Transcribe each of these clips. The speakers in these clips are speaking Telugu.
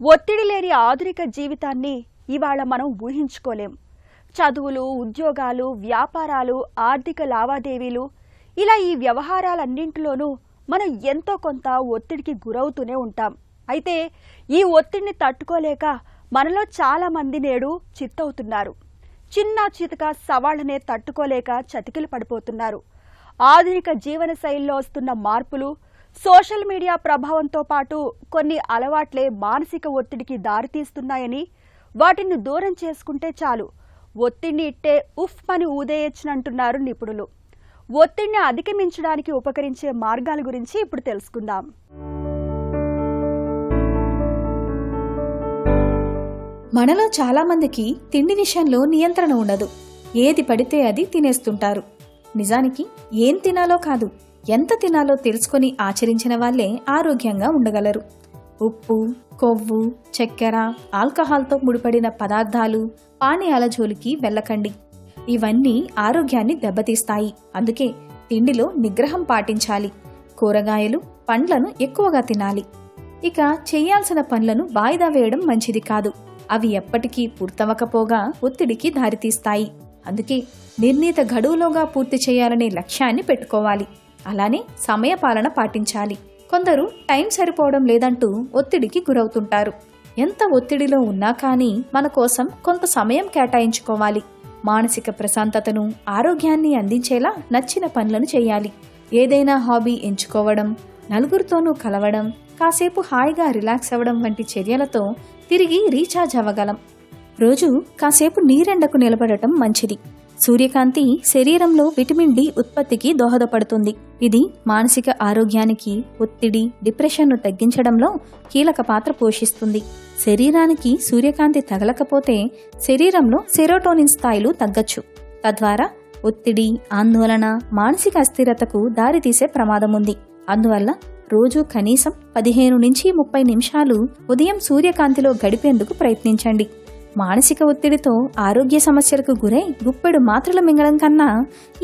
ఒత్తిడి లేని ఆధునిక జీవితాన్ని ఇవాళ మనం ఊహించుకోలేం. చదువులు, ఉద్యోగాలు, వ్యాపారాలు, ఆర్థిక లావాదేవీలు ఇలా ఈ వ్యవహారాలన్నింటిలోనూ మనం ఎంతో కొంత ఒత్తిడికి గురవుతూనే ఉంటాం. అయితే ఈ ఒత్తిడిని తట్టుకోలేక మనలో చాలా మంది నేడు చిత్తవుతున్నారు. చిన్న చితక సవాళ్లనే తట్టుకోలేక చతికిలు పడిపోతున్నారు. ఆధునిక జీవన శైలిలో వస్తున్న మార్పులు, సోషల్ మీడియా ప్రభావంతో పాటు కొన్ని అలవాట్లే మానసిక ఒత్తిడికి దారితీస్తున్నాయని, వాటిని దూరం చేసుకుంటే చాలు ఒత్తిడిని ఇట్టే ఉఫ్ అని ఊదేయచ్చునంటున్నారు నిపుణులు. ఒత్తిడిని అధిగమించడానికి ఉపకరించే మార్గాల గురించి ఇప్పుడు తెలుసుకుందాం. మనలో చాలా మందికి తిండి విషయంలో నియంత్రణ ఉండదు. ఏది పడితే అది తినేస్తుంటారు. నిజానికి ఏం తినాలో కాదు, ఎంత తినాలో తెలుసుకొని ఆచరించిన వాళ్లే ఆరోగ్యంగా ఉండగలరు. ఉప్పు, కొవ్వు, చక్కెర, ఆల్కహాల్తో ముడిపడిన పదార్థాలు, పానీయాల జోలికి వెళ్ళకండి. ఇవన్నీ ఆరోగ్యాన్ని దెబ్బతీస్తాయి. అందుకే తిండిలో నిగ్రహం పాటించాలి. కూరగాయలు, పండ్లను ఎక్కువగా తినాలి. ఇక చేయాల్సిన పనులను వాయిదా వేయడం మంచిది కాదు. అవి ఎప్పటికీ పూర్తవకపోగా ఒత్తిడికి దారితీస్తాయి. అందుకే నిర్ణీత గడువులోగా పూర్తి చేయాలనే లక్ష్యాన్ని పెట్టుకోవాలి. అలానే సమయపాలన పాటించాలి. కొందరు టైం సరిపోవడం లేదంటూ ఒత్తిడికి గురవుతుంటారు. ఎంత ఒత్తిడిలో ఉన్నా కానీ మన కోసం కొంత సమయం కేటాయించుకోవాలి. మానసిక ప్రశాంతతను, ఆరోగ్యాన్ని అందించేలా నచ్చిన పనులను చేయాలి. ఏదైనా హాబీ ఎంచుకోవడం, నలుగురితోనూ కలవడం, కాసేపు హాయిగా రిలాక్స్ అవ్వడం వంటి చర్యలతో తిరిగి రీఛార్జ్ అవ్వగలం. రోజు కాసేపు నీరెండకు నిలబడటం మంచిది. సూర్యకాంతి శరీరంలో విటమిన్ డి ఉత్పత్తికి దోహదపడుతుంది. ఇది మానసిక ఆరోగ్యానికి, ఒత్తిడి, డిప్రెషన్ను తగ్గించడంలో కీలక పాత్ర పోషిస్తుంది. శరీరానికి సూర్యకాంతి తగలకపోతే శరీరంలో సెరోటోనిన్ స్థాయిలు తగ్గచ్చు. తద్వారా ఒత్తిడి, ఆందోళన, మానసిక అస్థిరతకు దారితీసే ప్రమాదం ఉంది. అందువల్ల రోజు కనీసం 15 నుంచి 30 నిమిషాలు ఉదయం సూర్యకాంతిలో గడిపేందుకు ప్రయత్నించండి. మానసిక ఒత్తిడితో ఆరోగ్య సమస్యలకు గురై గుప్పెడు మాత్రలు మింగడం కన్నా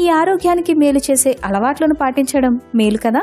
ఈ ఆరోగ్యానికి మేలు చేసే అలవాట్లను పాటించడం మేలు కదా.